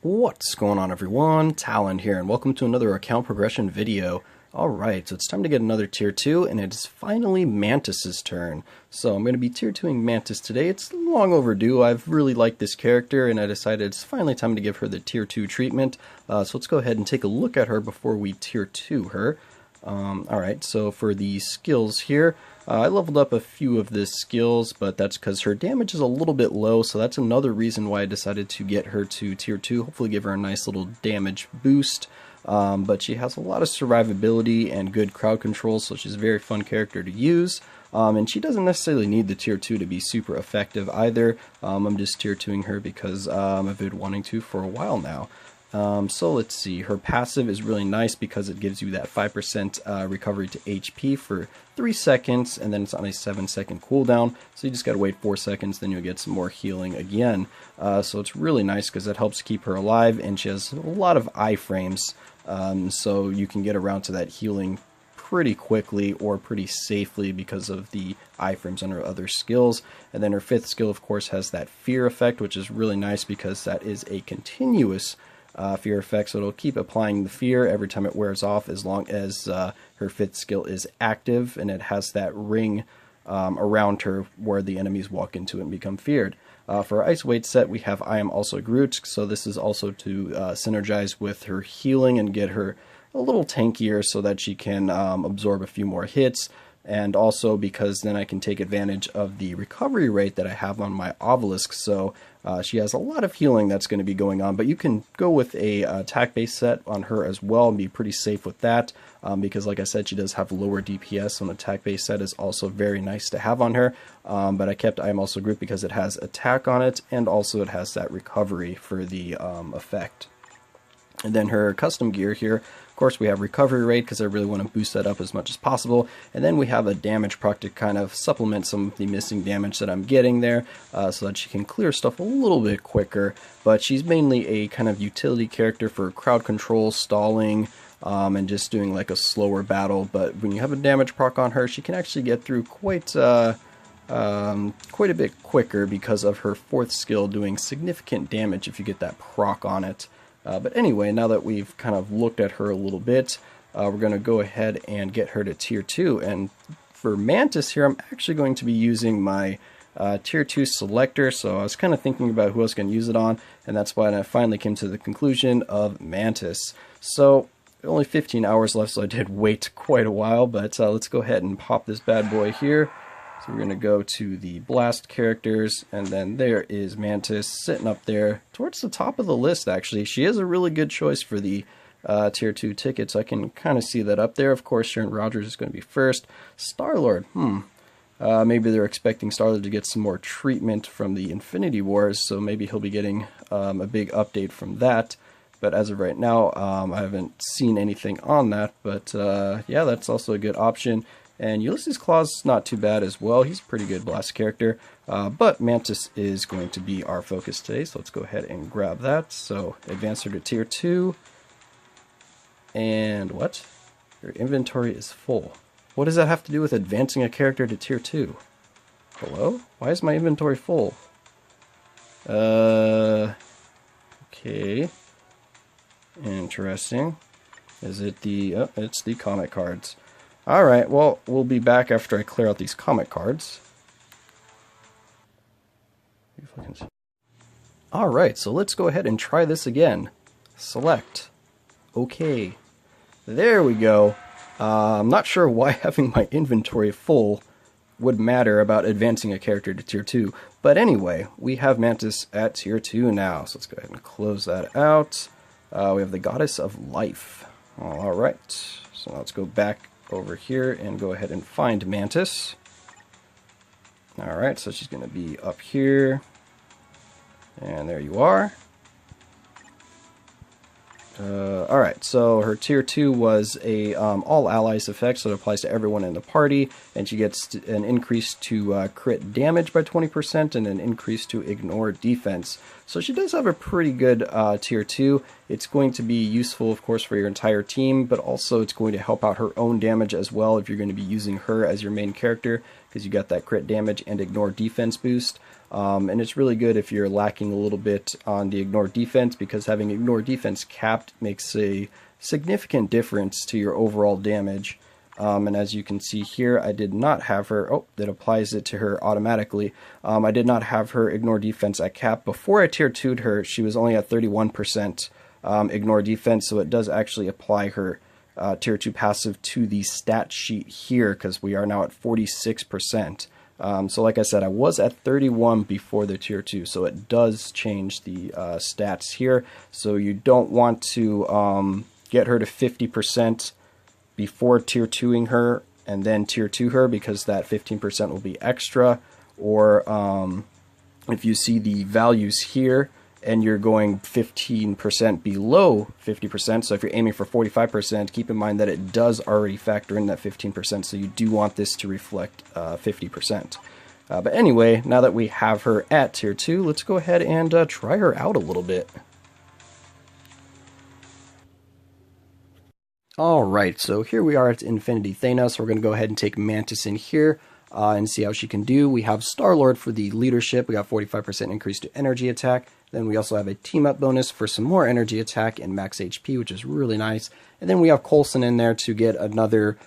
What's going on, everyone? Talen here, and welcome to another account progression video. Alright, so it's time to get another tier 2, and it's finally Mantis's turn. So I'm going to be tier 2ing Mantis today. It's long overdue. I've really liked this character, and I decided it's finally time to give her the tier 2 treatment. So let's go ahead and take a look at her before we tier 2 her. Alright, so for the skills here, I leveled up a few of the skills, but that's because her damage is a little bit low, so that's another reason why I decided to get her to tier 2, hopefully give her a nice little damage boost. But she has a lot of survivability and good crowd control, so she's a very fun character to use. And she doesn't necessarily need the tier 2 to be super effective either. I'm just tier 2ing her because I've been wanting to for a while now. So let's see, her passive is really nice because it gives you that 5% recovery to HP for 3 seconds, and then it's on a 7-second cooldown, so you just gotta wait 4 seconds, then you'll get some more healing again. So it's really nice because that helps keep her alive, and she has a lot of iframes, so you can get around to that healing pretty quickly or pretty safely because of the iframes on her other skills. And then her 5th skill, of course, has that fear effect, which is really nice because that is a continuous fear effect, so it'll keep applying the fear every time it wears off as long as her 5th skill is active, and it has that ring around her where the enemies walk into it and become feared. For our Ice Weight set, we have I Am Also Groot, so this is also to synergize with her healing and get her a little tankier so that she can absorb a few more hits, and also because then I can take advantage of the recovery rate that I have on my Obelisk, so she has a lot of healing that's going to be going on, but you can go with a attack-based set on her as well and be pretty safe with that, because like I said, she does have lower DPS, so an attack-based set is also very nice to have on her, but I kept I Am Also Groot because it has attack on it, and also it has that recovery for the effect. And then her custom gear here, of course, we have recovery rate because I really want to boost that up as much as possible. And then we have a damage proc to kind of supplement some of the missing damage that I'm getting there, so that she can clear stuff a little bit quicker. But she's mainly a kind of utility character for crowd control, stalling, and just doing like a slower battle. But when you have a damage proc on her, she can actually get through quite a bit quicker because of her 4th skill doing significant damage if you get that proc on it. But anyway, now that we've kind of looked at her a little bit, we're going to go ahead and get her to tier 2. And for Mantis here, I'm actually going to be using my tier 2 selector. So I was kind of thinking about who else can use it on, and that's why I finally came to the conclusion of Mantis. So only 15 hours left, so I did wait quite a while, but let's go ahead and pop this bad boy here. So we're going to go to the blast characters, and then there is Mantis sitting up there towards the top of the list, actually. She is a really good choice for the tier 2 tickets. I can kind of see that up there. Of course, Sharon Rogers is going to be first. Star-Lord, maybe they're expecting Star-Lord to get some more treatment from the Infinity Wars, so maybe he'll be getting a big update from that. But as of right now, I haven't seen anything on that, but yeah, that's also a good option. And Ulysses Claw's not too bad as well. He's a pretty good blast character. But Mantis is going to be our focus today, so let's go ahead and grab that. So advance her to tier 2. And what? Your inventory is full. What does that have to do with advancing a character to tier 2? Hello? Why is my inventory full? Okay. Interesting. Is it the... oh, it's the comic cards. Alright, well, we'll be back after I clear out these comic cards. Alright, so let's go ahead and try this again. Select. Okay. There we go. I'm not sure why having my inventory full would matter about advancing a character to tier 2. But anyway, we have Mantis at tier 2 now. So let's go ahead and close that out. We have the Goddess of Life. Alright, so now let's go back over here and go ahead and find Mantis. Alright, so she's going to be up here. And there you are. Alright, so her tier 2 was a all allies effect, so it applies to everyone in the party, and she gets an increase to crit damage by 20% and an increase to ignore defense. So she does have a pretty good tier 2. It's going to be useful, of course, for your entire team, but also it's going to help out her own damage as well if you're going to be using her as your main character, because you got that crit damage and ignore defense boost. And it's really good if you're lacking a little bit on the ignore defense, because having ignore defense capped makes a significant difference to your overall damage. And as you can see here, I did not have her, oh, that applies it to her automatically. I did not have her ignore defense at cap. Before I tier 2'd her, she was only at 31% ignore defense, so it does actually apply her tier 2 passive to the stat sheet here, because we are now at 46%. So like I said, I was at 31 before the tier 2, so it does change the stats here. So you don't want to get her to 50% before tier 2ing her and then tier 2 her, because that 15% will be extra. Or if you see the values here and you're going 15% below 50%, so if you're aiming for 45%, keep in mind that it does already factor in that 15%, so you do want this to reflect 50%. But anyway, now that we have her at tier 2, let's go ahead and try her out a little bit. Alright, so here we are at Infinity Thanos. We're going to go ahead and take Mantis in here and see how she can do. We have Star-Lord for the leadership. We got 45% increase to energy attack. Then we also have a team-up bonus for some more energy attack and max HP, which is really nice. And then we have Coulson in there to get another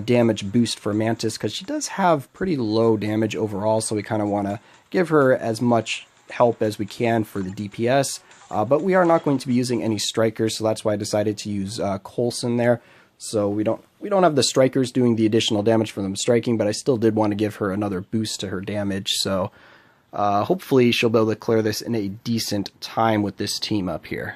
damage boost for Mantis, because she does have pretty low damage overall, so we kind of want to give her as much help as we can for the DPS. But we are not going to be using any strikers, so that's why I decided to use Coulson there. So we don't have the strikers doing the additional damage from them striking, but I still did want to give her another boost to her damage. So hopefully she'll be able to clear this in a decent time with this team up here.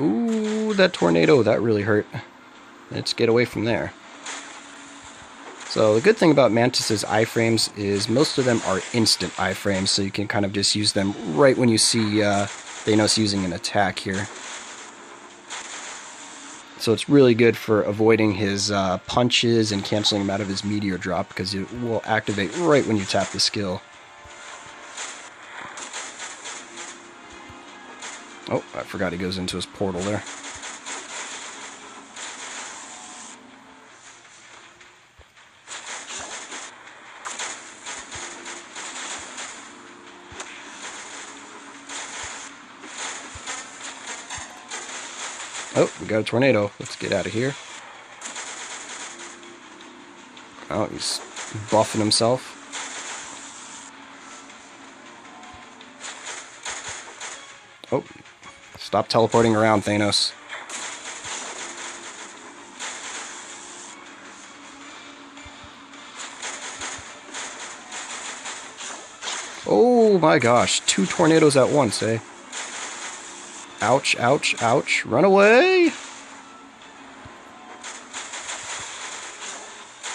Ooh, that tornado, that really hurt. Let's get away from there. So the good thing about Mantis's iframes is most of them are instant iframes, so you can kind of just use them right when you see Thanos using an attack here. So it's really good for avoiding his punches and canceling him out of his meteor drop, because it will activate right when you tap the skill. Oh, I forgot he goes into his portal there. Oh, we got a tornado. Let's get out of here. Oh, he's buffing himself. Oh, stop teleporting around, Thanos. Oh my gosh, 2 tornadoes at once, eh? Ouch, ouch, ouch. Run away!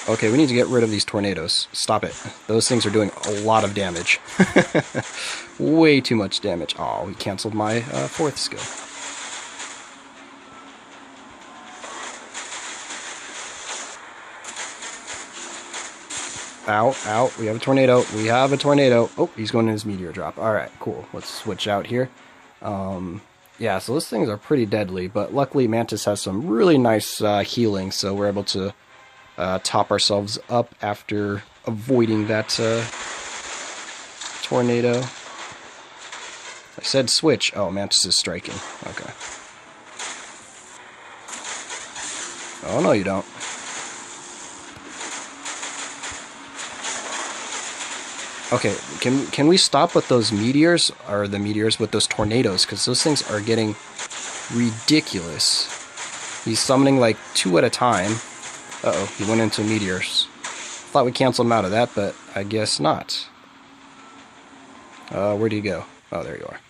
Okay, we need to get rid of these tornadoes. Stop it. Those things are doing a lot of damage. Way too much damage. Oh, he canceled my 4th skill. Ow, ow, we have a tornado. We have a tornado. Oh, he's going in his meteor drop. Alright, cool. Let's switch out here. Yeah, so those things are pretty deadly, but luckily Mantis has some really nice healing, so we're able to top ourselves up after avoiding that tornado. I said switch. Oh, Mantis is striking. Okay. Oh, no, you don't. Okay, can we stop with those meteors, or the meteors with those tornadoes, because those things are getting ridiculous. He's summoning like 2 at a time. Uh-oh, he went into meteors. Thought we canceled him out of that, but I guess not. Where do you go? Oh, there you are.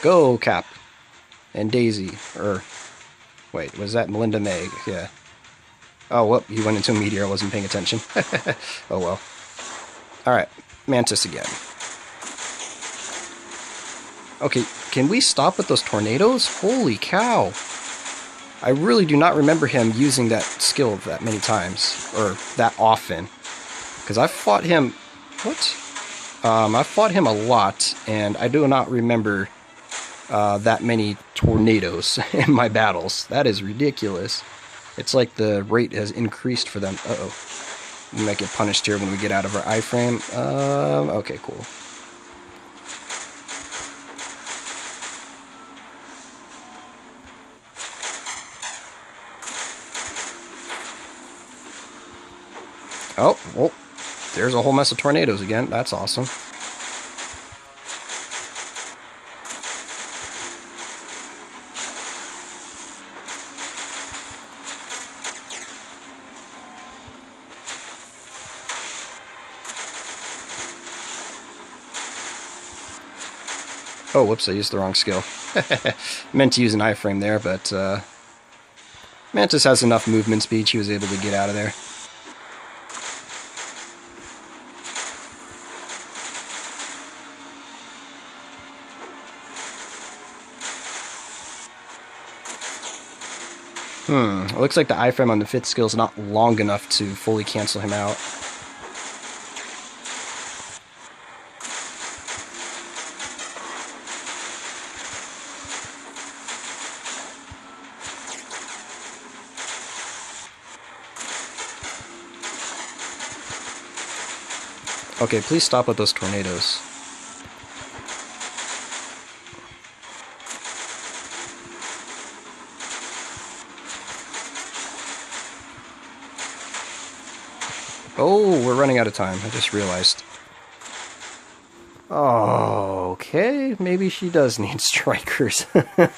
Go, Cap. And Daisy. Or, wait, was that Melinda Meg? Yeah. Oh, whoop, he went into a meteor. I wasn't paying attention. Oh, well. Alright, Mantis again. Okay, can we stop with those tornadoes? Holy cow. I really do not remember him using that skill that many times. Or that often. Because I've fought him... What? I've fought him a lot, and I do not remember that many tornadoes in my battles. That is ridiculous. It's like the rate has increased for them. Uh-oh. We might get punished here when we get out of our iframe. Okay, cool. Oh, well, there's a whole mess of tornadoes again. That's awesome. Oh, whoops, I used the wrong skill. Meant to use an iframe there, but Mantis has enough movement speed, she was able to get out of there. It looks like the iframe on the 5th skill is not long enough to fully cancel him out. Okay, please stop with those tornadoes. Oh, we're running out of time. I just realized. Oh, okay. Maybe she does need strikers. Yeah,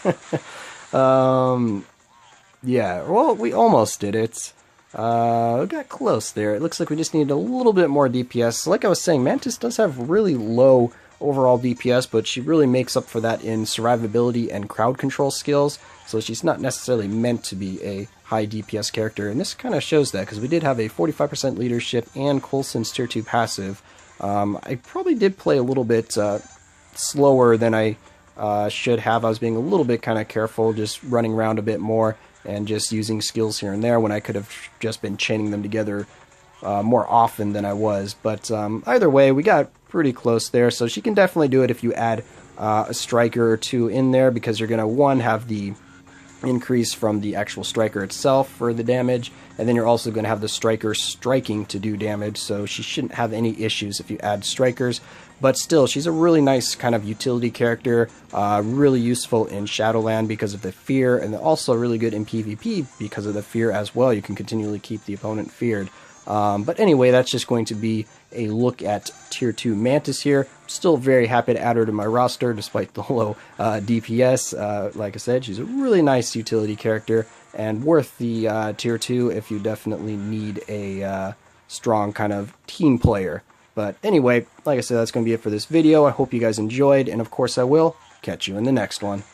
well, we almost did it. We got close there. It looks like we just needed a little bit more DPS. Like I was saying, Mantis does have really low overall DPS, but she really makes up for that in survivability and crowd control skills. So she's not necessarily meant to be a high DPS character, and this kind of shows that, because we did have a 45% leadership and Coulson's tier 2 passive. I probably did play a little bit slower than I should have. I was being a little bit kind of careful, just running around a bit more and just using skills here and there when I could have just been chaining them together more often than I was. But either way, we got pretty close there, so she can definitely do it if you add a striker or two in there, because you're going to, one, have the increase from the actual striker itself for the damage, and then you're also going to have the striker striking to do damage, so she shouldn't have any issues if you add strikers. But still, she's a really nice kind of utility character, really useful in Shadowland because of the fear, and also really good in PvP because of the fear as well. You can continually keep the opponent feared. But anyway, that's just going to be a look at Tier 2 Mantis here. Still very happy to add her to my roster despite the low DPS. Like I said, she's a really nice utility character and worth the Tier 2 if you definitely need a strong kind of team player. But anyway, like I said, that's going to be it for this video. I hope you guys enjoyed, and of course I will catch you in the next one.